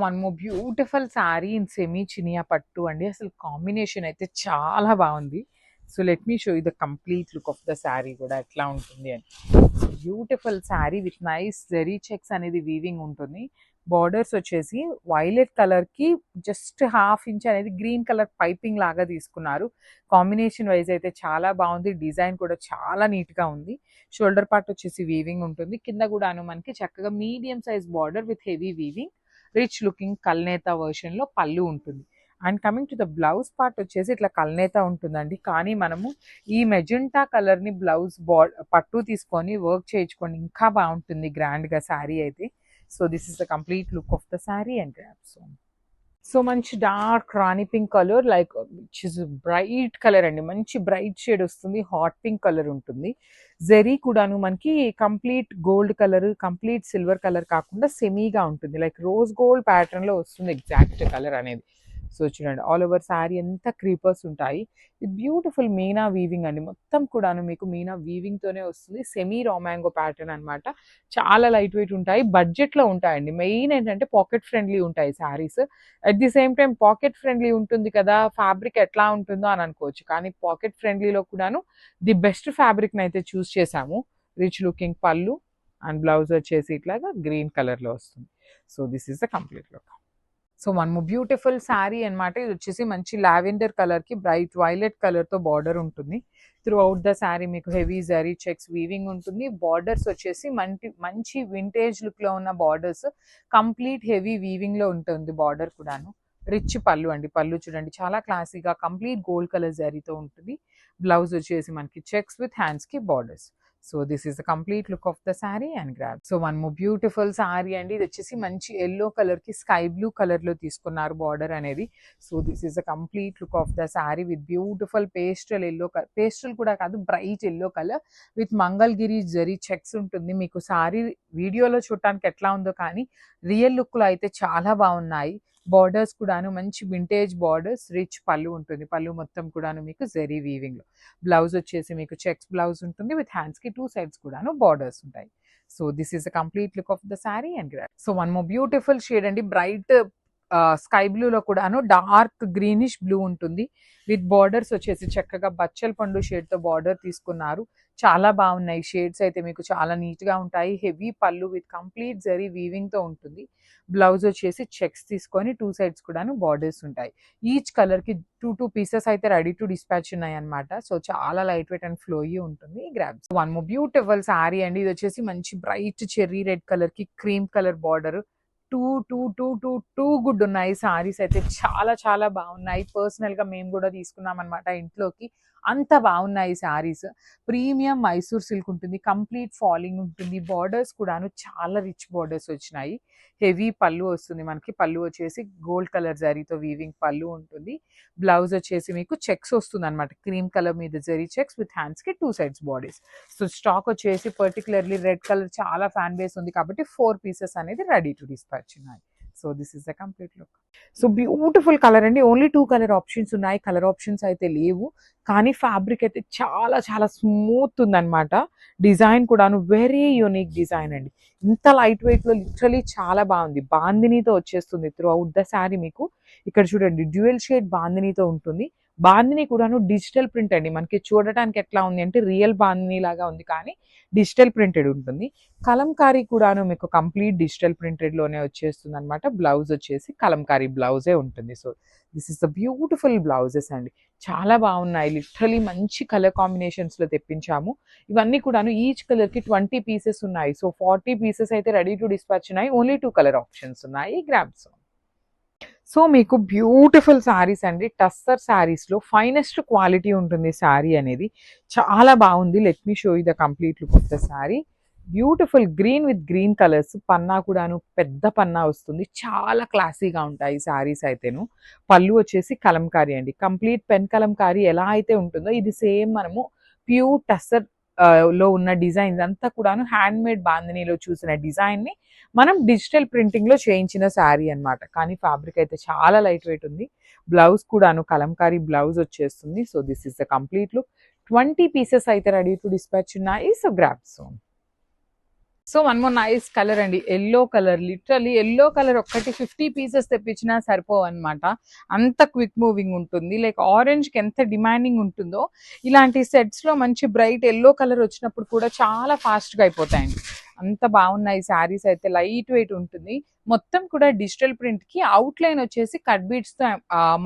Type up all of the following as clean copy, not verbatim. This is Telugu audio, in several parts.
వన్ మోర్ బ్యూటిఫుల్ శారీ ఇన్ సెమీ చినియా పట్టు అండి. అసలు కాంబినేషన్ అయితే చాలా బాగుంది. So let me show you the complete look of the sari కూడా ఎట్లా ఉంటుంది అని. Beautiful sari with nice zari checks అనేది వీవింగ్ ఉంటుంది. బార్డర్స్ వచ్చేసి వైలెట్ కలర్కి జస్ట్ హాఫ్ ఇంచ్ అనేది గ్రీన్ కలర్ పైపింగ్ లాగా తీసుకున్నారు. కాంబినేషన్ వైజ్ అయితే చాలా బాగుంది. డిజైన్ కూడా చాలా నీట్గా ఉంది. షోల్డర్ పార్ట్ వచ్చేసి వీవింగ్ ఉంటుంది. కింద కూడాను మనకి చక్కగా medium size border with heavy weaving rich looking కల్నేతా వర్షన్లో పళ్ళు ఉంటుంది. And coming to the blouse part వచ్చేసి ఇట్లా కల్నేతా ఉంటుందండి. కానీ మనము ఈ మెజెంటా కలర్ని బ్లౌజ్ పట్టు తీసుకొని వర్క్ చేయించుకొని ఇంకా బాగుంటుంది గ్రాండ్గా శారీ అయితే. So this is the complete look of the sari and grabs. So మంచి dark rani pink colour like which is bright colour అండి. మంచి బ్రైట్ షేడ్ వస్తుంది. హాట్ పింక్ కలర్ ఉంటుంది. జెరీ కూడాను మనకి complete gold colour, complete silver colour కాకుండా సెమీగా ఉంటుంది. లైక్ రోజ్ గోల్డ్ ప్యాటర్న్లో వస్తుంది ఎగ్జాక్ట్ కలర్ అనేది. సో చూడండి ఆల్ ఓవర్ శారీ అంతా క్రీపర్స్ ఉంటాయి. ఇది బ్యూటిఫుల్ మీనా వీవింగ్ అండి. మొత్తం కూడాను మీకు మీనా వీవింగ్తోనే వస్తుంది. సెమీ రామాంగో ప్యాటర్న్ అనమాట. చాలా లైట్ వెయిట్ ఉంటాయి. బడ్జెట్లో ఉంటాయండి. మెయిన్ ఏంటంటే పాకెట్ ఫ్రెండ్లీ ఉంటాయి saris. At the same time pocket friendly ఉంటుంది కదా, ఫ్యాబ్రిక్ ఎట్లా ఉంటుందో అని అనుకోవచ్చు. కానీ పాకెట్ ఫ్రెండ్లీలో కూడాను ది బెస్ట్ ఫ్యాబ్రిక్ని అయితే చూస్ చేసాము. రిచ్ లుకింగ్ పళ్ళు అండ్ బ్లౌజ్ వచ్చేసి ఇట్లాగా గ్రీన్ కలర్లో వస్తుంది. So this is the complete look. So one more beautiful sari అనమాట. ఇది వచ్చేసి మంచి లావెండర్ కలర్కి బ్రైట్ వైలెట్ కలర్తో బార్డర్ ఉంటుంది. త్రూ అవుట్ ద శారీ మీకు హెవీ జరీ చెక్స్ వీవింగ్ ఉంటుంది. బార్డర్స్ వచ్చేసి మంచి వింటేజ్ లుక్లో ఉన్న బార్డర్స్, కంప్లీట్ హెవీ వీవింగ్లో ఉంటుంది బార్డర్ కూడాను. రిచ్ పళ్ళు అండి. పళ్ళు చూడండి చాలా క్లాసీగా కంప్లీట్ గోల్డ్ కలర్ జరీతో ఉంటుంది. బ్లౌజ్ వచ్చేసి మనకి చెక్స్ విత్ హ్యాండ్స్కి borders. So this is the complete look of the sari and grab. So one more beautiful sari అండి. ఇది వచ్చేసి మంచి ఎల్లో కలర్కి స్కై బ్లూ కలర్లో తీసుకున్నారు బార్డర్ అనేది. So this is the complete look of the sari with beautiful pastel yellow colour, pastel కూడా కాదు bright yellow colour with Mangalagiri zari checks ఉంటుంది. మీకు శారీ వీడియోలో చూడటానికి ఎట్లా ఉందో కానీ రియల్ లుక్లో అయితే చాలా బాగున్నాయి. బార్డర్స్ కూడాను మంచి వింటేజ్ బార్డర్స్, రిచ్ పళ్ళు ఉంటుంది. పళ్ళు మొత్తం కూడాను మీకు జరీ వీవింగ్లో. బ్లౌజ్ వచ్చేసి మీకు చెక్స్ బ్లౌజ్ ఉంటుంది విత్ హ్యాండ్స్కి టూ సైడ్స్ కూడాను బార్డర్స్ ఉంటాయి. So this is the complete look of the sari and grab. So one more beautiful shade అండి. బ్రైట్ స్కై బ్లూలో కూడాను డార్క్ గ్రీనిష్ బ్లూ ఉంటుంది. విత్ బార్డర్స్ వచ్చేసి చక్కగా బచ్చల పండు షేడ్తో బార్డర్ తీసుకున్నారు. చాలా బాగున్నాయి షేడ్స్ అయితే మీకు చాలా నీట్గా ఉంటాయి. హెవీ పళ్ళు విత్ కంప్లీట్ జరీ వీవింగ్తో ఉంటుంది. బ్లౌజ్ వచ్చేసి చెక్స్ తీసుకొని టూ సైడ్స్ కూడాను బార్డర్స్ ఉంటాయి. ఈచ్ కలర్కి టూ పీసెస్ అయితే రెడీ టు డిస్పాచ్ ఉన్నాయి అనమాట. సో చాలా లైట్ వెయిట్ అండ్ ఫ్లోయీ ఉంటుంది. Grabs. One more beautiful sari అండి. ఇది వచ్చేసి మంచి బ్రైట్ చెర్రీ రెడ్ కలర్కి cream colour border. Two two two two too good ఉన్నాయి సారీస్ అయితే. చాలా చాలా బాగున్నాయి. పర్సనల్గా మేము కూడా తీసుకున్నాం అనమాట ఇంట్లోకి. అంత బాగున్నాయి సారీస్. ప్రీమియం మైసూర్ సిల్క్ ఉంటుంది. కంప్లీట్ ఫాలింగ్ ఉంటుంది. బార్డర్స్ కూడాను చాలా రిచ్ బార్డర్స్ వచ్చినాయి. హెవీ పళ్ళు వస్తుంది మనకి. పళ్ళు వచ్చేసి గోల్డ్ కలర్ జరీతో వీవింగ్ పళ్ళు ఉంటుంది. బ్లౌజ్ వచ్చేసి మీకు చెక్స్ వస్తుంది అనమాట. క్రీమ్ కలర్ మీద జరీ చెక్స్ విత్ హ్యాండ్స్కి two sides bodies. So stock వచ్చేసి పర్టికులర్లీ రెడ్ కలర్ చాలా ఫ్యాన్ బేస్ ఉంది కాబట్టి 4 పీసెస్ అనేది రెడీ టు డిస్పాచ్ ఉన్నాయి. So this is the complete look. So beautiful colour అండి. ఓన్లీ 2 కలర్ ఆప్షన్స్ ఉన్నాయి. కలర్ ఆప్షన్స్ అయితే లేవు. కానీ ఫ్యాబ్రిక్ అయితే చాలా చాలా స్మూత్ ఉందన్నమాట. డిజైన్ కూడాను వెరీ యూనిక్ డిజైన్ అండి. ఇంత లైట్ వెయిట్లో లిటరలీ చాలా బాగుంది. బాందినీతో వచ్చేస్తుంది త్రూ అవుట్ ద శారీ మీకు. ఇక్కడ చూడండి డ్యూయల్ షేడ్ బాందినీతో ఉంటుంది. బాందిని కూడాను డిజిటల్ ప్రింట్ అండి. మనకి చూడటానికి ఎట్లా ఉంది అంటే రియల్ బాందిని లాగా ఉంది కానీ డిజిటల్ ప్రింటెడ్ ఉంటుంది. కలంకారీ కూడాను మీకు కంప్లీట్ డిజిటల్ ప్రింటెడ్లోనే వచ్చేస్తుంది అనమాట. బ్లౌజ్ వచ్చేసి కలంకారీ బ్లౌజే ఉంటుంది. So this is the beautiful blouses అండి. చాలా బాగున్నాయి. లిటరలీ మంచి కలర్ కాంబినేషన్స్లో తెప్పించాము. ఇవన్నీ కూడాను ఈచ్ కలర్కి 20 పీసెస్ ఉన్నాయి. సో 40 పీసెస్ అయితే రెడీ టు డిస్పాచ్ ఉన్నాయి. ఓన్లీ 2 కలర్ ఆప్షన్స్ ఉన్నాయి. గ్రాబ్స్. సో మీకు బ్యూటిఫుల్ శారీస్ అండి. టస్సర్ శారీస్లో ఫైనెస్ట్ క్వాలిటీ ఉంటుంది శారీ అనేది. చాలా బాగుంది. Let me show you the complete look of the sari. Beautiful green with green colours. పన్నా కూడాను పెద్ద పన్నా వస్తుంది. చాలా క్లాసీగా ఉంటాయి శారీస్ అయితేను. పళ్ళు వచ్చేసి కలంకారీ అండి. కంప్లీట్ పెన్ కలంకారీ ఎలా అయితే ఉంటుందో ఇది సేమ్ మనము ప్యూర్ టస్సర్ లో ఉన్న డిజైన్స్ అంతా కూడాను హ్యాండ్ మేడ్ బాందినీలో చూసిన డిజైన్ని మనం డిజిటల్ ప్రింటింగ్లో చేయించిన శారీ అనమాట. కానీ ఫ్యాబ్రిక్ అయితే చాలా లైట్ వెయిట్ ఉంది. బ్లౌజ్ కూడాను కలంకారీ బ్లౌజ్ వచ్చేస్తుంది. So this is the complete look. 20 pieces అయితే రెడీ టు డిస్పాచ్ ఉన్నాయి. So grab soon. So one more nice colour అండి, yellow colour. Literally yellow colour ఒక్కటి 50 పీసెస్ తెప్పించినా సరిపోవు అనమాట, అంత క్విక్ మూవింగ్ ఉంటుంది. లైక్ ఆరెంజ్కి ఎంత డిమాండింగ్ ఉంటుందో ఇలాంటి సెట్స్లో మంచి బ్రైట్ ఎల్లో కలర్ వచ్చినప్పుడు కూడా చాలా ఫాస్ట్గా అయిపోతాయండి. అంత బాగున్నాయి శారీస్ అయితే. లైట్ వెయిట్ ఉంటుంది, మొత్తం కూడా డిజిటల్ ప్రింట్కి అవుట్లైన్ వచ్చేసి కట్ బీడ్స్తో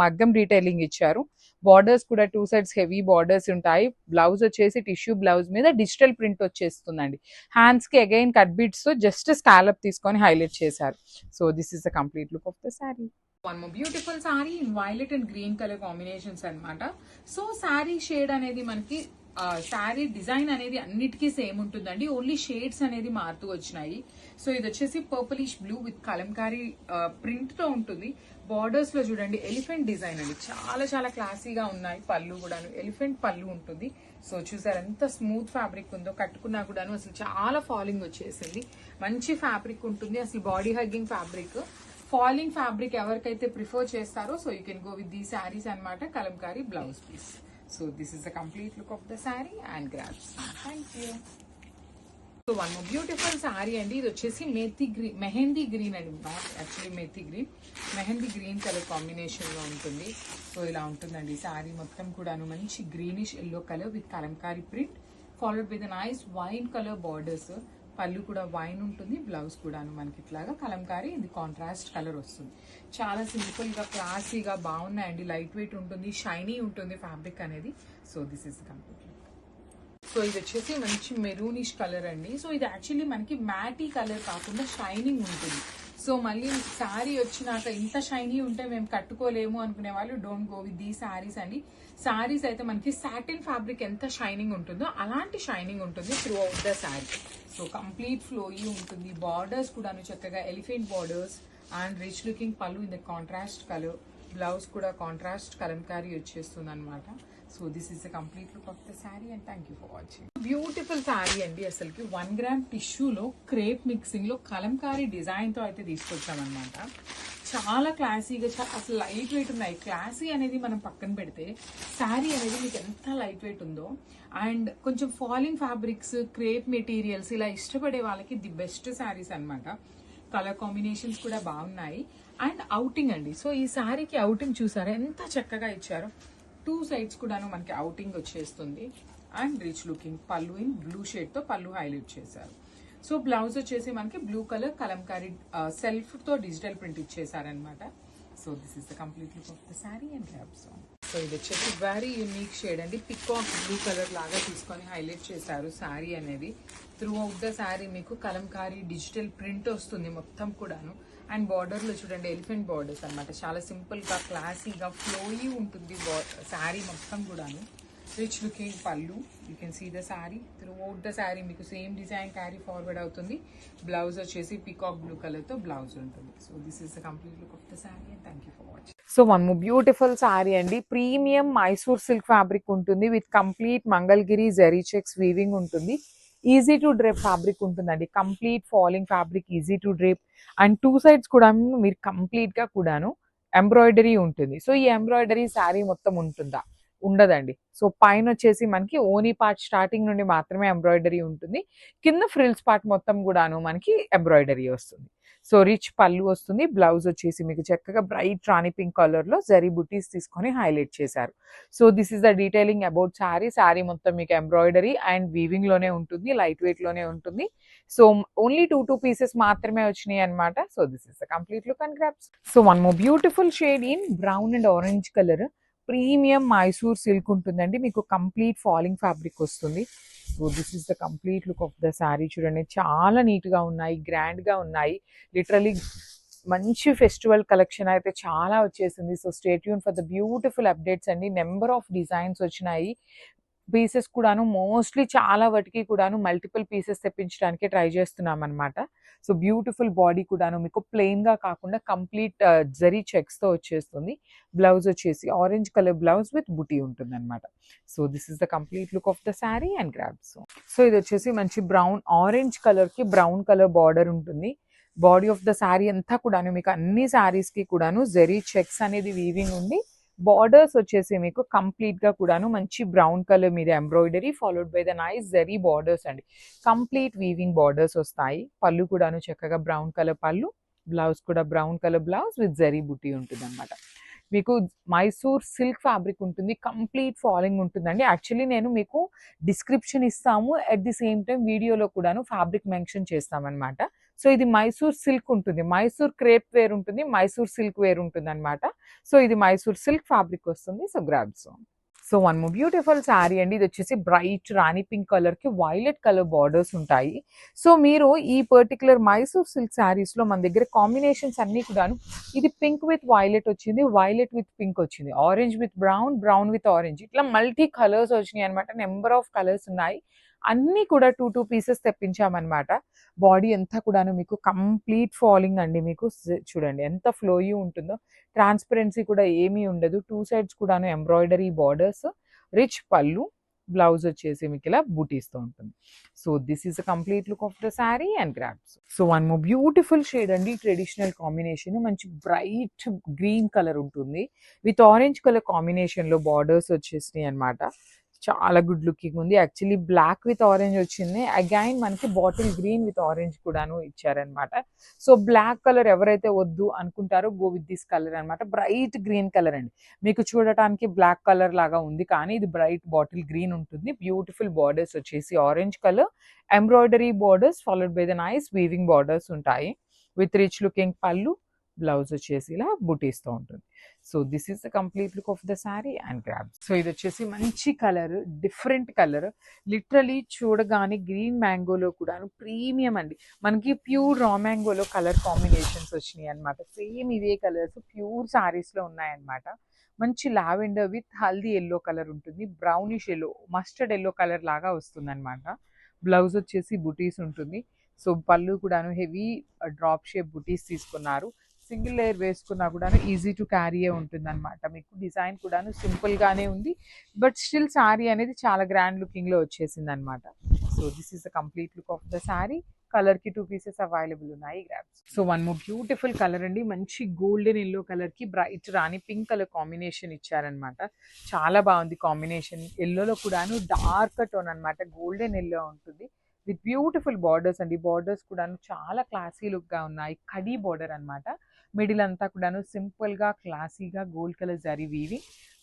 మగ్గం డీటెయిలింగ్ ఇచ్చారు. బార్డర్స్ కూడా 2 సైడ్స్ హెవీ బార్డర్స్ ఉంటాయి. బ్లౌజ్ వచ్చేసి టిష్యూ బ్లౌజ్ మీద డిజిటల్ ప్రింట్ వచ్చేస్తుందండి. హ్యాండ్స్ కి అగైన్ కట్ బీట్స్ తో జస్ట్ స్కాలప్ తీసుకొని హైలైట్ చేశారు. So this is the complete look of the sari. One more beautiful sari in violet and green colour combinations అనమాట. సో శారీ షేడ్ అనేది మనకి శారీ డిజైన్ అనేది అన్నిటికీ సేమ్ ఉంటుందండి, ఓన్లీ షేడ్స్ అనేది మారుతూ వచ్చినాయి. సో ఇది వచ్చేసి purplish blue with Kalamkari print తో ఉంటుంది. బార్డర్స్ లో చూడండి ఎలిఫెంట్ డిజైన్ అండి, చాలా చాలా క్లాసీగా ఉన్నాయి. పళ్ళు కూడాను ఎలిఫెంట్ పళ్ళు ఉంటుంది. సో చూసారు ఎంత స్మూత్ ఫ్యాబ్రిక్ ఉందో, కట్టుకున్నా కూడాను అసలు చాలా ఫాలింగ్ వచ్చేసింది. మంచి ఫ్యాబ్రిక్ ఉంటుంది, అసలు body hugging fabric. Falling fabric ఎవరికైతే ప్రిఫర్ చేస్తారో so you can go with the saris అనమాట. Kalamkari blouse piece. So this is the complete look of the saree and grab some. Thank you. So one more beautiful saree అండి, ఇది వచ్చేసి మెహందీ గ్రీన్ అండి, not actually methi green, mehndi green colour combination లో ఉంటుంది. సో ఇలా ఉంటుందండి శారీ మొత్తం కూడాను, మంచి greenish yellow colour with Kalamkari print followed with nice wine colour borders. పళ్ళు కూడా వైన్ ఉంటుంది, బ్లౌజ్ కూడాను మనకి ఇట్లాగా కలంకారీ, ఇది కాంట్రాస్ట్ కలర్ వస్తుంది. చాలా సింపుల్ గా క్లాసీగా బాగున్నాయండి. లైట్ వెయిట్ ఉంటుంది, షైనీ ఉంటుంది ఫ్యాబ్రిక్ అనేది. So this is complete. So ఇది వచ్చేసి మంచి మెరూనిష్ కలర్ అండి. సో ఇది యాక్చువల్లీ మనకి మ్యాటీ కలర్ కాకుండా షైనింగ్ ఉంటుంది. సో మళ్ళీ శారీ వచ్చినాక ఇంత షైనీ ఉంటే మేము కట్టుకోలేము అనుకునే వాళ్ళు don't go with the saris అండి. శారీస్ అయితే మనకి సాటిన్ ఫ్యాబ్రిక్ ఎంత షైనింగ్ ఉంటుందో అలాంటి షైనింగ్ ఉంటుంది through out the sari. So complete flowy ఉంటుంది. బార్డర్స్ కూడా చక్కగా elephant borders and rich looking పళ్ళు in the contrast colour. Blouse కూడా కాంట్రాస్ట్ కలంకారీ వచ్చేస్తుంది అనమాట. So this is the complete look of the sari and thank you for watching. Beautiful sari అండి, అసలుకి 1 గ్రామ్ టిష్యూలో క్రేప్ మిక్సింగ్ లో కలంకారీ డిజైన్ తో అయితే తీసుకొచ్చామన్నమాట. చాలా క్లాసీగా, అసలు లైట్ వెయిట్ ఉన్నాయి. క్లాసీ అనేది మనం పక్కన పెడితే శారీ అనేది మీకు ఎంత లైట్ వెయిట్ ఉందో, అండ్ కొంచెం ఫాలింగ్ ఫ్యాబ్రిక్స్, క్రేప్ మెటీరియల్స్ ఇలా ఇష్టపడే వాళ్ళకి ది బెస్ట్ శారీస్ అనమాట. కలర్ కాంబినేషన్స్ కూడా బాగున్నాయి అండ్ అవుటింగ్ అండి. సో ఈ శారీకి అవుటింగ్ చూసారా ఎంత చక్కగా ఇచ్చారో. 2 సైడ్స్ కూడాను మనకి అవుటింగ్ వచ్చేస్తుంది అండ్ రిచ్ లుకింగ్ పళ్ళు ఇన్ బ్లూ షేడ్ తో పళ్ళు హైలైట్ చేశారు. సో బ్లౌజ్ వచ్చేసి మనకి బ్లూ కలర్ కలంకారీ సెల్ఫ్ తో డిజిటల్ ప్రింట్ ఇచ్చేసారనమాట. So this is the complete look of the sari and grab soon. So ఇది వచ్చేసి వెరీ యూనిక్ షేడ్ అండి, పికాక్ బ్లూ కలర్ లాగా తీసుకొని హైలైట్ చేశారు శారీ అనేది. త్రూ అవుట్ ద శారీ మీకు కలంకారీ డిజిటల్ ప్రింట్ వస్తుంది మొత్తం కూడాను. అండ్ బార్డర్లో చూడండి ఎలిఫెంట్ బార్డర్స్ అనమాట. చాలా సింపుల్గా క్లాసీగా ఫ్లోయీ ఉంటుంది శారీ మొత్తం కూడాను. రిచ్ లుకింగ్ పళ్ళు, you can see the sari. Through out the sari మీకు సేమ్ డిజైన్ క్యారీ ఫార్వర్డ్ అవుతుంది. బ్లౌజ్ వచ్చేసి పీకాక్ బ్లూ కలర్తో బ్లౌజ్ ఉంటుంది. So this is the complete look of the sari and thank you for watching. So one more beautiful sari అండి, ప్రీమియం మైసూర్ సిల్క్ ఫ్యాబ్రిక్ ఉంటుంది with complete Mangalagiri zari checks weaving ఉంటుంది. ఈజీ టు డ్రేప్ ఫ్యాబ్రిక్ ఉంటుందండి, complete falling fabric, easy to drape. And 2 sides కూడా మీరు కంప్లీట్ గా కూడాను ఎంబ్రాయిడరీ ఉంటుంది. సో ఈ ఎంబ్రాయిడరీ శారీ మొత్తం ఉంటుందా? ఉండదండి. సో పైన వచ్చేసి మనకి ఓనీ పార్ట్ స్టార్టింగ్ నుండి మాత్రమే ఎంబ్రాయిడరీ ఉంటుంది, కింద ఫ్రిల్స్ పార్ట్ మొత్తం కూడాను మనకి ఎంబ్రాయిడరీ వస్తుంది. సో రిచ్ పళ్ళు వస్తుంది. బ్లౌజ్ వచ్చేసి మీకు చక్కగా బ్రైట్ రాణి పింక్ కలర్ లో జరీ బుటీస్ తీసుకొని హైలైట్ చేశారు. So this is the detailing about sari. Sari మొత్తం మీకు ఎంబ్రాయిడరీ అండ్ వీవింగ్ లోనే ఉంటుంది, లైట్ వెయిట్ లోనే ఉంటుంది. సో ఓన్లీ 2 పీసెస్ మాత్రమే వచ్చినాయి అనమాట. So this is the complete look and grabs. So one more beautiful shade in brown and orange colour, premium Mysore silk ఉంటుందండి, మీకు కంప్లీట్ ఫాలింగ్ ఫ్యాబ్రిక్ వస్తుంది. So this is the complete look of the sari. చూడండి చాలా నీట్ గా ఉన్నాయి, గ్రాండ్ గా ఉన్నాయి. లిటరలీ మంచి ఫెస్టివల్ కలెక్షన్ అయితే చాలా వచ్చేసింది. So stay tune for the beautiful updates అండి. నెంబర్ ఆఫ్ డిజైన్స్ వచ్చినాయి. పీసెస్ కూడాను మోస్ట్లీ చాలా వాటికి కూడాను మల్టిపుల్ పీసెస్ తెప్పించడానికి ట్రై చేస్తున్నాం అనమాట. సో బ్యూటిఫుల్ బాడీ కూడాను మీకు ప్లెయిన్ గా కాకుండా కంప్లీట్ జరీ చెక్స్ తో వచ్చేస్తుంది. బ్లౌజ్ వచ్చేసి ఆరెంజ్ కలర్ బ్లౌజ్ విత్ బుటీ ఉంటుంది అనమాట. So this is the complete look of the sari and grabs. So ఇది వచ్చేసి మంచి బ్రౌన్ ఆరెంజ్ కలర్ కి బ్రౌన్ కలర్ బార్డర్ ఉంటుంది. బాడీ ఆఫ్ ద శారీ అంతా కూడాను మీకు అన్ని శారీస్ కి కూడాను జరీ చెక్స్ అనేది వీవింగ్ ఉండి బార్డర్స్ వచ్చేసి మీకు కంప్లీట్ గా కూడాను మంచి బ్రౌన్ కలర్ మీద embroidery followed by the nice zari borders అండి. కంప్లీట్ వీవింగ్ బార్డర్స్ వస్తాయి. పళ్ళు కూడాను చక్కగా బ్రౌన్ కలర్ పళ్ళు, బ్లౌజ్ కూడా brown colour blouse with zari బుటీ ఉంటుంది అనమాట. మీకు మైసూర్ సిల్క్ ఫ్యాబ్రిక్ ఉంటుంది, కంప్లీట్ ఫాలింగ్ ఉంటుందండి. యాక్చువల్లీ నేను మీకు డిస్క్రిప్షన్ ఇస్తాము, అట్ ది సేమ్ టైం వీడియోలో కూడాను ఫ్యాబ్రిక్ మెన్షన్ చేస్తామన్నమాట. సో ఇది మైసూర్ సిల్క్ ఉంటుంది, మైసూర్ క్రేప్ వేర్ ఉంటుంది, మైసూర్ సిల్క్ వేర్ ఉంటుంది అనమాట. సో ఇది మైసూర్ సిల్క్ ఫ్యాబ్రిక్ వస్తుంది. So grabs. So one more beautiful sari అండి. ఇది వచ్చేసి బ్రైట్ రాణి పింక్ కలర్ కి వైలెట్ కలర్ బార్డర్స్ ఉంటాయి. సో మీరు ఈ పర్టికులర్ మైసూర్ సిల్క్ శారీస్ లో మన దగ్గర కాంబినేషన్స్ అన్ని కూడాను, ఇది పింక్ విత్ వైలెట్ వచ్చింది, వైలెట్ విత్ పింక్ వచ్చింది, orange with brown, brown with orange, ఇట్లా మల్టీ కలర్స్ వచ్చినాయి అనమాట. నెంబర్ ఆఫ్ కలర్స్ ఉన్నాయి. అన్ని కూడా 2 పీసెస్ తెప్పించామన్నమాట. బాడీ అంతా కూడాను మీకు కంప్లీట్ ఫాలింగ్ అండి. మీకు చూడండి ఎంత ఫ్లోయీ ఉంటుందో, ట్రాన్స్పరెన్సీ కూడా ఏమీ ఉండదు. 2 సైడ్స్ కూడాను ఎంబ్రాయిడరీ బార్డర్స్, రిచ్ పళ్ళు, బ్లౌజ్ వచ్చేసి మీకు ఇలా బూటీస్తో ఉంటుంది. So this is the complete look of the sari and grabs. So one more beautiful shade అండి, ట్రెడిషనల్ కాంబినేషన్, మంచి బ్రైట్ గ్రీన్ కలర్ ఉంటుంది విత్ ఆరెంజ్ కలర్ కాంబినేషన్ లో బార్డర్స్ వచ్చేసినాయి అనమాట. చాలా గుడ్ లుకింగ్ ఉంది. యాక్చువల్లీ బ్లాక్ విత్ ఆరెంజ్ వచ్చింది, అగైన్ మనకి బాటిల్ గ్రీన్ విత్ ఆరెంజ్ కూడాను ఇచ్చారనమాట. సో బ్లాక్ కలర్ ఎవరైతే వద్దు అనుకుంటారో గో విత్ దిస్ కలర్ అనమాట. బ్రైట్ గ్రీన్ కలర్ అండి, మీకు చూడటానికి బ్లాక్ కలర్ లాగా ఉంది కానీ ఇది బ్రైట్ బాటిల్ గ్రీన్ ఉంటుంది. బ్యూటిఫుల్ బార్డర్స్ వచ్చేసి orange colour, embroidery borders followed by the nice weaving borders ఉంటాయి విత్ రిచ్ లుకింగ్ పళ్ళు, బ్లౌజ్ వచ్చేసి ఇలా బుటీస్తో ఉంటుంది. So this is the complete look of the sari and grabs. So ఇది వచ్చేసి మంచి కలర్, డిఫరెంట్ కలర్, లిటరలీ చూడగానే గ్రీన్ మ్యాంగోలో కూడా ప్రీమియం అండి. మనకి ప్యూర్ రా మ్యాంగోలో కలర్ కాంబినేషన్స్ వచ్చినాయి అనమాట. సేమ్ ఇవే కలర్స్ ప్యూర్ శారీస్లో ఉన్నాయన్నమాట. మంచి lavender with haldi yellow colour ఉంటుంది, brownish yellow, mustard yellow colour లాగా వస్తుంది అనమాట. బ్లౌజ్ వచ్చేసి బుటీస్ ఉంటుంది. సో పళ్ళు కూడాను హెవీ డ్రాప్ షేప్ బుటీస్ తీసుకున్నారు. సింగిల్ లేయర్ వేసుకున్నా కూడా ఈజీ టు క్యారీయే ఉంటుంది అనమాట. మీకు డిజైన్ కూడాను సింపుల్గానే ఉంది, బట్ స్టిల్ శారీ అనేది చాలా గ్రాండ్ లుకింగ్లో వచ్చేసింది అనమాట. So this is the complete look of the sari. కలర్కి 2 పీసెస్ అవైలబుల్ ఉన్నాయి, grabs. So one more beautiful colour అండి, మంచి గోల్డెన్ ఎల్లో కలర్కి బ్రైట్ రాణి పింక్ కలర్ కాంబినేషన్ ఇచ్చారనమాట. చాలా బాగుంది కాంబినేషన్. ఎల్లోలో కూడాను డార్క్ టోన్ అనమాట, గోల్డెన్ ఎల్లో ఉంటుంది విత్ బ్యూటిఫుల్ బార్డర్స్ అండి. బార్డర్స్ కూడాను చాలా క్లాసీ లుక్గా ఉన్నాయి. కడీ బార్డర్ అనమాట. మిడిల్ అంతా కూడాను సింపుల్గా క్లాసీగా గోల్డ్ కలర్ జరీ వీవి.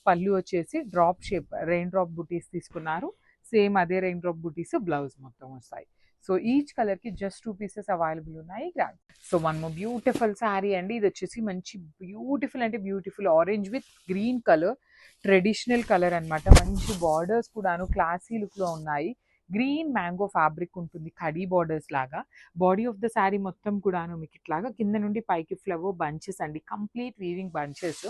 పళ్ళు వచ్చేసి డ్రాప్ షేప్ రెయిన్ డ్రాప్ బుటీస్ తీసుకున్నారు. సేమ్ అదే రెయిన్ డ్రాప్ బుటీస్ బ్లౌజ్ మొత్తం వస్తాయి. సో ఈచ్ కలర్కి జస్ట్ 2 పీసెస్ అవైలబుల్ ఉన్నాయి, grand. So one more beautiful sari అండి. ఇది వచ్చేసి మంచి బ్యూటిఫుల్ అంటే beautiful orange with green colour, traditional colour అనమాట. మంచి బార్డర్స్ కూడాను క్లాసీ లుక్లో ఉన్నాయి. గ్రీన్ మ్యాంగో ఫ్యాబ్రిక్ ఉంటుంది, కడీ బార్డర్స్ లాగా. బాడీ ఆఫ్ ద శారీ మొత్తం కూడాను మీకు ఇట్లాగా కింద నుండి పైకి ఫ్లవర్ బంచెస్ అండి, complete weaving bunches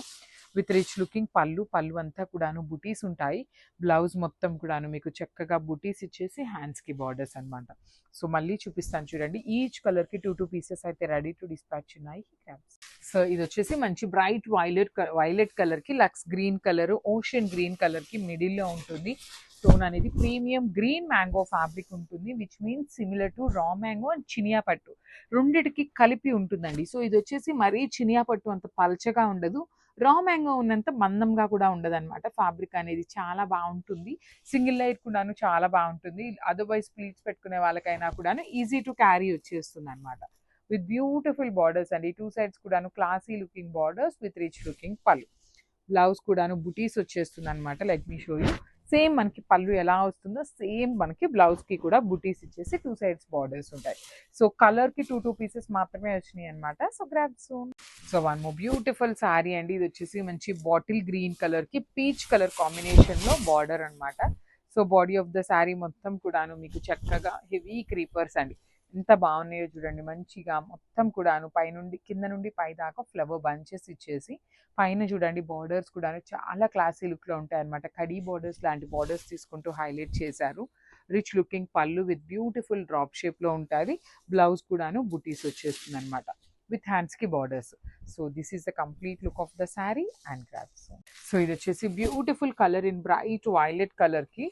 with rich looking పళ్ళు. పళ్ళు అంతా కూడాను బుటీస్ ఉంటాయి. బ్లౌజ్ మొత్తం కూడాను మీకు చక్కగా బుటీస్ ఇచ్చేసి హ్యాండ్స్కి బార్డర్స్ అనమాట. సో మళ్ళీ చూపిస్తాను చూడండి. ఈచ్ కలర్కి 2 పీసెస్ అయితే రెడీ టు డిస్పాచ్ ఉన్నాయి. సో ఇది వచ్చేసి మంచి బ్రైట్ వైలెట్ కలర్కి లక్స్ గ్రీన్ కలర్, ఓషన్ గ్రీన్ కలర్కి మిడిల్లో ఉంటుంది. టోన్ అనేది ప్రీమియం గ్రీన్ మ్యాంగో ఫ్యాబ్రిక్ ఉంటుంది, which means similar to raw mango and చినియా పట్టు రెండిటికి కలిపి ఉంటుందండి. సో ఇది వచ్చేసి మరీ చినియా పట్టు అంత పల్చగా ఉండదు, రా మ్యాంగో ఉన్నంత మందంగా కూడా ఉండదు అనమాట. ఫ్యాబ్రిక్ అనేది చాలా బాగుంటుంది. సింగిల్ లైట్ కూడాను చాలా బాగుంటుంది. అదర్వైజ్ ప్లీట్స్ పెట్టుకునే వాళ్ళకైనా కూడాను ఈజీ టు క్యారీ వచ్చేస్తుంది అనమాట. విత్ బ్యూటిఫుల్ బార్డర్స్ అండి. 2 సైడ్స్ కూడాను classy looking borders with rich looking పళ్ళు. బ్లౌజ్ కూడాను బుటీస్ వచ్చేస్తుంది అనమాట. Let me show you. Same మనకి పళ్ళు ఎలా వస్తుందో సేమ్ మనకి బ్లౌజ్కి కూడా బుటీస్ ఇచ్చేసి 2 సైడ్స్ బార్డర్స్ ఉంటాయి. సో కలర్కి 2 పీసెస్ మాత్రమే వచ్చినాయి అనమాట. So grab soon. So one more beautiful sari అండి. ఇది వచ్చేసి మంచి బాటిల్ గ్రీన్ కలర్కి పీచ్ కలర్ కాంబినేషన్లో బార్డర్ అనమాట. So body of the sari మొత్తం కూడాను మీకు చక్కగా హెవీ క్రీపర్స్ అండి, ఎంత బాగున్నాయో చూడండి. మంచిగా మొత్తం కూడాను పైనుండి కింద నుండి పై దాకా ఫ్లవర్ బంచెస్ ఇచ్చేసి పైన చూడండి బార్డర్స్ కూడా చాలా క్లాసీ లుక్లో ఉంటాయి అనమాట. కడీ బార్డర్స్ లాంటి బార్డర్స్ తీసుకుంటూ హైలైట్ చేశారు. రిచ్ లుకింగ్ పళ్ళు విత్ బ్యూటిఫుల్ డ్రాప్ షేప్లో ఉంటుంది. బ్లౌజ్ కూడాను బుటీస్ వచ్చేస్తుంది అనమాట విత్ హ్యాండ్స్కి borders. So this is the complete look of the sari and grabs. So ఇది వచ్చేసి beautiful colour in bright violet కలర్కి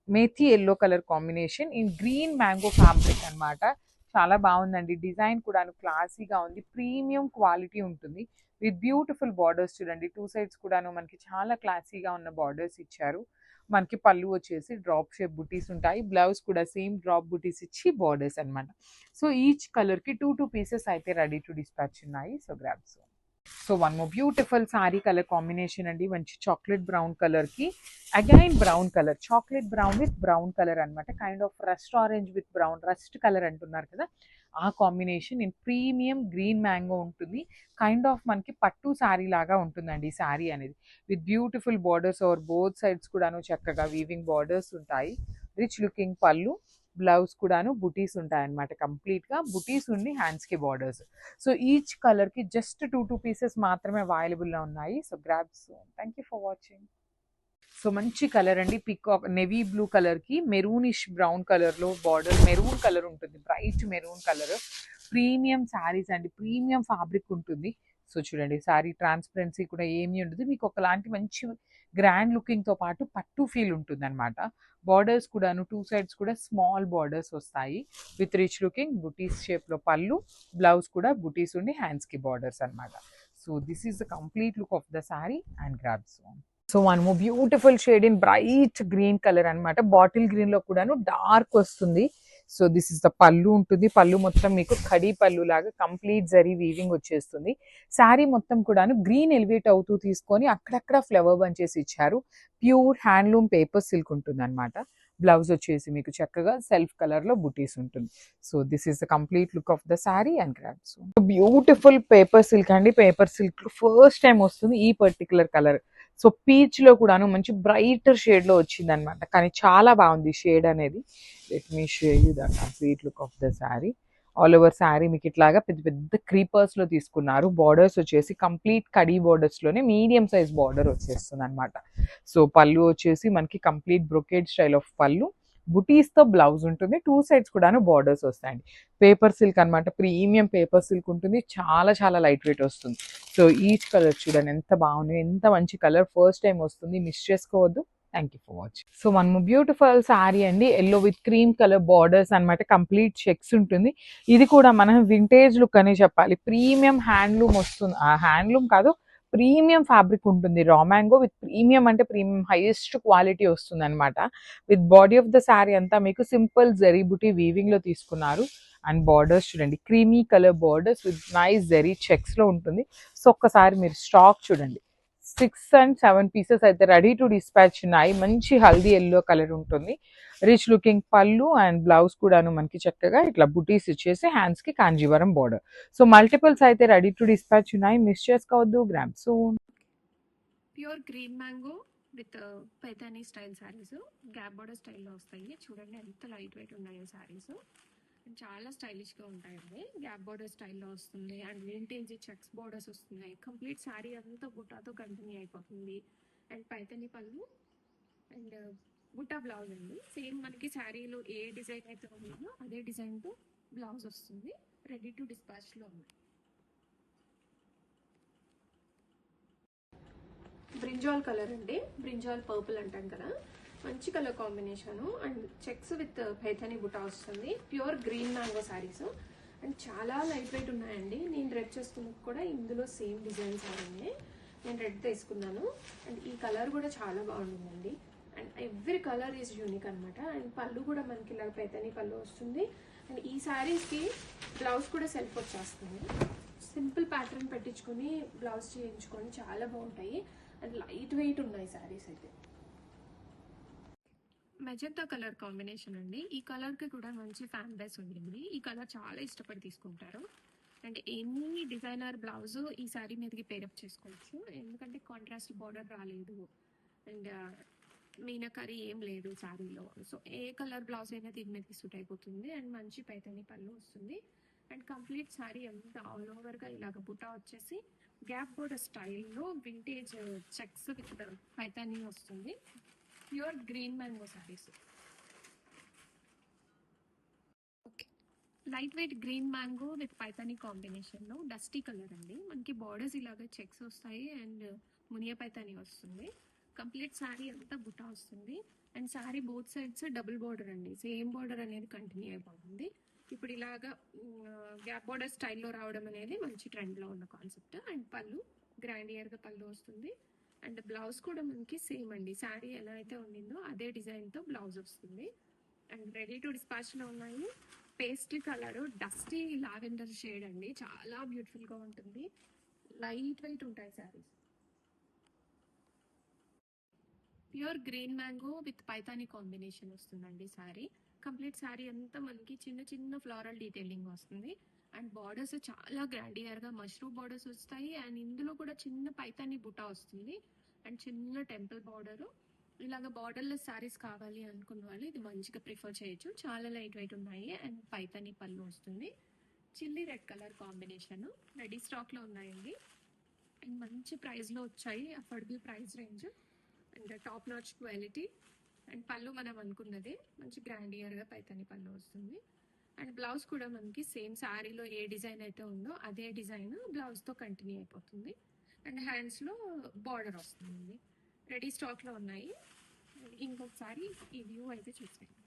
methi yellow colour combination in green mango fabric అనమాట. చాలా బాగుందండి. డిజైన్ కూడా క్లాసీగా ఉంది, ప్రీమియం క్వాలిటీ ఉంటుంది. విత్ బ్యూటిఫుల్ బార్డర్స్ చూడండి, టూ సైడ్స్ కూడాను మనకి చాలా క్లాసీగా ఉన్న బార్డర్స్ ఇచ్చారు. మనకి పళ్ళు వచ్చేసి డ్రాప్ షేప్ బుటీస్ ఉంటాయి, బ్లౌజ్ కూడా సేమ్ డ్రాప్ బుటీస్ ఇచ్చి బార్డర్స్ అన్నమాట. సో ఈచ్ కలర్కి టూ పీసెస్ అయితే రెడీ టు డిస్పాచ్ ఉన్నాయి. So grabs. So one more beautiful sari colour combination అండి, మంచి చాక్లెట్ బ్రౌన్ కలర్కి again brown colour, chocolate brown with brown colour అనమాట. Kind of rust orange with brown, rust colour అంటున్నారు కదా, ఆ combination in premium green mango ఉంటుంది. కైండ్ ఆఫ్ మనకి పట్టు శారీ లాగా ఉంటుందండి ఈ శారీ అనేది, with beautiful borders over both sides కూడాను చక్కగా వీవింగ్ బార్డర్స్ ఉంటాయి. రిచ్ లుకింగ్ పళ్ళు, బ్లౌజ్ కూడాను బుటీస్ ఉంటాయి అనమాట. కంప్లీట్గా బుటీస్ ఉండి హ్యాండ్స్కి బార్డర్స్. సో ఈచ్ కలర్కి జస్ట్ టూ పీసెస్ మాత్రమే అవైలబుల్లో ఉన్నాయి. So grabs. Thank you for watching. So మంచి కలర్ అండి, పికాక్ నెవీ బ్లూ కలర్కి మెరూనిష్ బ్రౌన్ కలర్లో బార్డర్, మెరూన్ కలర్ ఉంటుంది, bright maroon colour. Premium saris అండి, ప్రీమియం ఫ్యాబ్రిక్ ఉంటుంది. సో చూడండి, శారీ ట్రాన్స్పరెన్సీ కూడా ఏమీ ఉండదు, మీకు ఒకలాంటి మంచి గ్రాండ్ లుకింగ్తో పాటు పట్టు ఫీల్ ఉంటుంది అనమాట. బార్డర్స్ కూడాను టూ సైడ్స్ కూడా స్మాల్ బార్డర్స్ వస్తాయి విత్ రిచ్ లుకింగ్ బుటీస్ షేప్లో పళ్ళు, బ్లౌజ్ కూడా బుటీస్ ఉండి హ్యాండ్స్కి బార్డర్స్ అనమాట. So this is the complete look of the sari and grabs. So one more beautiful shade in bright green colour అనమాట, బాటిల్ గ్రీన్ లో కూడాను డార్క్ వస్తుంది. సో దిస్ ఇస్ ద పళ్ళు ఉంటుంది, పళ్ళు మొత్తం మీకు ఖడీ పళ్ళు లాగా కంప్లీట్ జరీ వీవింగ్ వచ్చేస్తుంది. శారీ మొత్తం కూడాను గ్రీన్ ఎలివేట్ అవుతూ తీసుకొని అక్కడక్కడ ఫ్లవర్ బంచెస్ ఇచ్చారు. ప్యూర్ హ్యాండ్లూమ్ పేపర్ సిల్క్ ఉంటుంది అనమాట. బ్లౌజ్ వచ్చేసి మీకు చక్కగా సెల్ఫ్ కలర్ లో బుటీస్ ఉంటుంది. So this is the complete look of the sari and grabs. Beautiful paper silk అండి, పేపర్ సిల్క్ ఫస్ట్ టైం వస్తుంది ఈ పర్టికులర్ కలర్. సో పీచ్ లో కూడాను మంచి బ్రైటర్ షేడ్ లో వచ్చింది అనమాట, కానీ చాలా బాగుంది షేడ్ అనేది. Let me show you the complete look of the sari. All over sari మీకు ఇట్లాగా పెద్ద పెద్ద క్రీపర్స్ లో తీసుకున్నారు. బార్డర్స్ వచ్చేసి కంప్లీట్ కడీ బార్డర్స్ లోనే మీడియం సైజ్ బార్డర్ వచ్చేస్తుంది అనమాట. సో పళ్ళు వచ్చేసి మనకి కంప్లీట్ బ్రొకేడ్ స్టైల్ ఆఫ్ పళ్ళు, బుటీస్ తో బ్లౌజ్ ఉంటుంది, టూ సైడ్స్ కూడాను బార్డర్స్ వస్తాయండి. పేపర్ సిల్క్ అనమాట, ప్రీమియం పేపర్ సిల్క్ ఉంటుంది, చాలా చాలా లైట్ వెయిట్ వస్తుంది. సో ఈచ్ కలర్ చూడండి ఎంత బాగుంది, ఎంత మంచి కలర్, ఫస్ట్ టైం వస్తుంది, మిస్ చేసుకోవద్దు. Thank you for watching. So one beautiful sari అండి, yellow with cream colour borders అనమాట, కంప్లీట్ చెక్స్ ఉంటుంది. ఇది కూడా మనం వింటేజ్ లుక్ అనే చెప్పాలి, ప్రీమియం హ్యాండ్లూమ్ వస్తుంది, హ్యాండ్లూమ్ కాదు ప్రీమియం ఫ్యాబ్రిక్ ఉంటుంది. రా మ్యాంగో విత్ ప్రీమియం అంటే ప్రీమియం హైయెస్ట్ క్వాలిటీ వస్తుంది అనమాట. With body of the sari అంతా మీకు సింపుల్ జరీ బుటీ వీవింగ్ లో తీసుకున్నారు. అండ్ బార్డర్స్ చూడండి, creamy colour borders with nice zari checks లో ఉంటుంది. సో ఒక్కసారి మీరు స్టాక్ చూడండి, 6 and 7 పీసెస్ అయితే రెడీ టు డిస్పాచ్ ఉన్నాయి. మంచి హల్దీ ఎల్లో కలర్ ఉంటుంది, రిచ్ లుకింగ్ పళ్ళు అండ్ బ్లౌజ్ కూడాను మనకి చక్కగా ఇట్లా బుటీస్ ఇచ్చేసి హ్యాండ్స్ కి కాంజీవరం బార్డర్. సో మల్టిపుల్స్ అయితే రెడీ టు డిస్పాచ్ ఉన్నాయి, మిస్ చేసుకోవద్దు. Gram soon. Pure green mango with Paithani style saris, gap border స్టైల్లో వస్తాయి. చూడండి ఎంత లైట్ వెయిట్ ఉన్నాయో శారీస్, చాలా స్టైలిష్గా ఉంటాయండి. గ్యాప్ బార్డర్ స్టైల్లో వస్తుంది అండ్ వింటేజ్ చెక్స్ బార్డర్స్ వస్తున్నాయి. కంప్లీట్ శారీ అంతా బుట్టాతో కంటిన్యూ అయిపోతుంది. అండ్ పైతానీ పళ్ళు అండ్ బుట్టా బ్లౌజ్ అండి, సేమ్ మనకి శారీలో ఏ డిజైన్ అయితే ఉందో అదే డిజైన్తో బ్లౌజ్ వస్తుంది. రెడీ టు డిస్పాచ్లో ఉంది. బ్రింజాల్ కలర్ అండి, బ్రింజాల్ పర్పుల్ అంటాం కదా, మంచి colour combination. And checks with Paithani బుటా వస్తుంది. Pure green mango saris and చాలా లైట్ వెయిట్ ఉన్నాయండి. నేను రెడ్ చేసుకున్నది కూడా ఇందులో సేమ్ డిజైన్ శారీనే, నేను రెడ్ తీసుకున్నాను. అండ్ ఈ కలర్ కూడా చాలా బాగుంటుందండి. And every colour is unique అనమాట. అండ్ పళ్ళు కూడా మనకి ఇలా పైథానీ పళ్ళు వస్తుంది. అండ్ ఈ శారీస్కి బ్లౌజ్ కూడా సెల్ఫ్ వచ్చేస్తుంది. సింపుల్ ప్యాటర్న్ పెట్టించుకొని బ్లౌజ్ చేయించుకొని చాలా బాగుంటాయి అండ్ లైట్ వెయిట్ ఉన్నాయి శారీస్ అయితే. మెజంతా కలర్ కాంబినేషన్ అండి, ఈ కలర్కి కూడా మంచి ఫ్యాన్ బేస్ ఉంది. ఈ కలర్ చాలా ఇష్టపడి తీసుకుంటారు. అండ్ ఎనీ డిజైనర్ బ్లౌజ్ ఈ శారీ మీదకి పేరప్ చేసుకోవచ్చు, ఎందుకంటే కాంట్రాస్ట్ బార్డర్ రాలేదు అండ్ మీనకరీ ఏం లేదు శారీలో. సో ఏ కలర్ బ్లౌజ్ అయినా దీని మీదకి సూట్ అయిపోతుంది. అండ్ మంచి పైతానీ పళ్ళు వస్తుంది. అండ్ కంప్లీట్ శారీ అంతా ఆల్ ఓవర్గా ఇలాగ బుటా వచ్చేసి గ్యాప్ బోర్డర్ స్టైల్లో వింటేజ్ చెక్స్ విత్ పైతానీ వస్తుంది. Pure green mango saris. Okay, light weight green mango with Paithani కాంబినేషన్లో డస్టీ కలర్ అండి. మనకి బార్డర్స్ ఇలాగ చెక్స్ వస్తాయి అండ్ మునియా పైతానీ వస్తుంది. కంప్లీట్ శారీ అంతా బుటా వస్తుంది. And sari both sides double border అండి, సేమ్ బార్డర్ అనేది కంటిన్యూ అయిపోతుంది. ఇప్పుడు ఇలాగా గ్యాప్ బార్డర్ స్టైల్లో రావడం అనేది మంచి ట్రెండ్లో ఉన్న కాన్సెప్ట్. అండ్ పళ్ళు గ్రాండియర్గా పళ్ళు వస్తుంది. అండ్ బ్లౌజ్ కూడా మనకి సేమ్ అండి, శారీ ఎలా అయితే ఉండిందో అదే డిజైన్తో బ్లౌజ్ వస్తుంది. అండ్ రెడీ టు డిస్పాచ్లో ఉన్నాయి. Pastry colour dusty lavender shade అండి, చాలా బ్యూటిఫుల్గా ఉంటుంది. లైట్ వెయిట్ ఉంటాయి saris. Pure green mango with Paithani combination వస్తుందండి శారీ. కంప్లీట్ శారీ అంతా మనకి చిన్న చిన్న ఫ్లోరల్ డీటెయిలింగ్ వస్తుంది. అండ్ బార్డర్స్ చాలా గ్రాండియర్గా మష్రూమ్ బార్డర్స్ వస్తాయి. అండ్ ఇందులో కూడా చిన్న పైతానీ బుటా వస్తుంది. అండ్ చిన్న టెంపుల్ బార్డర్. ఇలాగ బార్డర్లెస్ శారీస్ కావాలి అనుకున్న వాళ్ళు ఇది మంచిగా ప్రిఫర్ చేయొచ్చు. చాలా లైట్ వెయిట్ ఉన్నాయి. అండ్ పైతానీ పళ్ళు వస్తుంది. Chilli red colour combination ready స్టాక్లో ఉన్నాయండి. అండ్ మంచి ప్రైస్లో వచ్చాయి, affordable price range. And top notch quality. And పళ్ళు మనం అనుకున్నది మంచి గ్రాండియర్గా పైతాని పళ్ళు వస్తుంది. అండ్ బ్లౌజ్ కూడా మనకి సేమ్ శారీలో ఏ డిజైన్ అయితే ఉందో అదే డిజైన్ బ్లౌజ్తో కంటిన్యూ అయిపోతుంది. అండ్ హ్యాండ్స్లో బార్డర్ వస్తుంది. రెడీ స్టాక్లో ఉన్నాయి. ఇంకొకసారి ఈ వ్యూ అయితే చూసేయండి.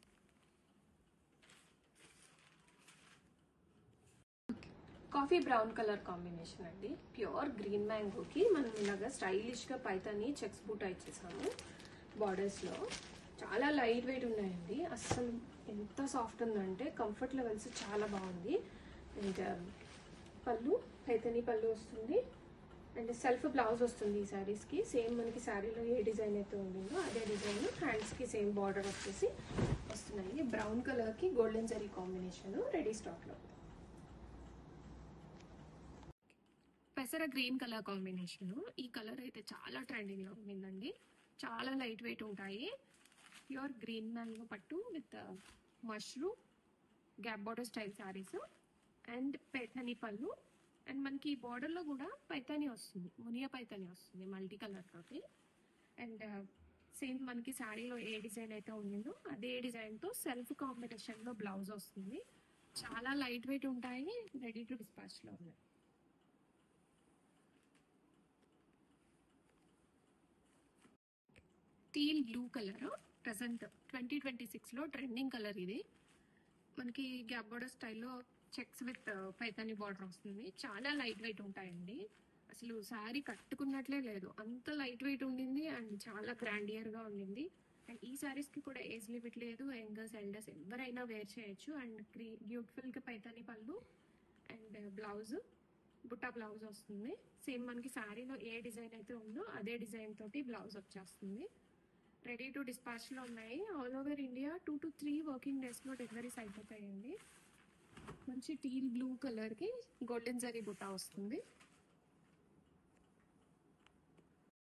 కాఫీ బ్రౌన్ కలర్ కాంబినేషన్ అండి. ప్యూర్ గ్రీన్ మ్యాంగోకి మనం ఇలాగా స్టైలిష్గా పైతాని చెక్స్ బూటా ఇచ్చేసాము. బార్డర్స్లో చాలా లైట్ వెయిట్ ఉన్నాయండి. అస్సలు ఎంత సాఫ్ట్ ఉందంటే కంఫర్ట్ లెవెల్స్ చాలా బాగుంది. అండ్ పళ్ళు పైతాని పళ్ళు వస్తుంది. అండ్ సెల్ఫ్ బ్లౌజ్ వస్తుంది ఈ శారీస్కి. సేమ్ మనకి శారీలో ఏ డిజైన్ అయితే ఉండిందో అదే డిజైన్. హ్యాండ్స్కి సేమ్ బార్డర్ వచ్చేసి వస్తున్నాయి. బ్రౌన్ కలర్కి గోల్డెన్ జరీ కాంబినేషన్ రెడీ స్టాక్లో. పెసర గ్రీన్ కలర్ కాంబినేషన్. ఈ కలర్ అయితే చాలా ట్రెండింగ్లో ఉండిందండి. చాలా లైట్ వెయిట్ ఉంటాయి. ప్యూర్ గ్రీన్ మ్యాంగో పట్టు with mushroom gap border style saris. And Paithani పళ్ళు. అండ్ మనకి ఈ బార్డర్లో కూడా పైతాని వస్తుంది, మునియా పైతాని వస్తుంది మల్టీ కలర్ తోటి. అండ్ సేమ్ మనకి శారీలో ఏ డిజైన్ అయితే ఉండిందో అదే డిజైన్తో సెల్ఫ్ కాంబినేషన్లో బ్లౌజ్ వస్తుంది. చాలా లైట్ వెయిట్ ఉంటాయి. రెడీ టు డిస్పాచ్లో ఉన్నాయి. టీల్ బ్లూ కలర్ ప్రజెంట్ 2026లో ట్రెండింగ్ కలర్ ఇది. మనకి గ్యాప్ బార్డర్ స్టైల్లో చెక్స్ విత్ పైతాని బార్డర్ వస్తుంది. చాలా లైట్ వెయిట్ ఉంటాయండి. అసలు శారీ కట్టుకున్నట్లే లేదు, అంత లైట్ వెయిట్ ఉండింది. అండ్ చాలా గ్రాండియర్గా ఉండింది. అండ్ ఈ శారీస్కి కూడా ఏజ్ లిమిట్ లేదు. యంగర్స్ ఎల్డర్స్ ఎవరైనా వేర్ చేయొచ్చు. అండ్ బ్యూటిఫుల్గా పైతాని పళ్ళు అండ్ బ్లౌజ్ బుట్టా బ్లౌజ్ వస్తుంది. సేమ్ మనకి శారీలో ఏ డిజైన్ అయితే ఉందో అదే డిజైన్ తోటి బ్లౌజ్ వచ్చేస్తుంది. రెడీ టు డిస్పాచ్లో ఉన్నాయి. All over India 2 to 3 working డేస్లో డెలివరీస్ అయిపోతాయండి. మంచి టీల్ బ్లూ కలర్కి గోల్డెన్ జరీ బుట్టా వస్తుంది.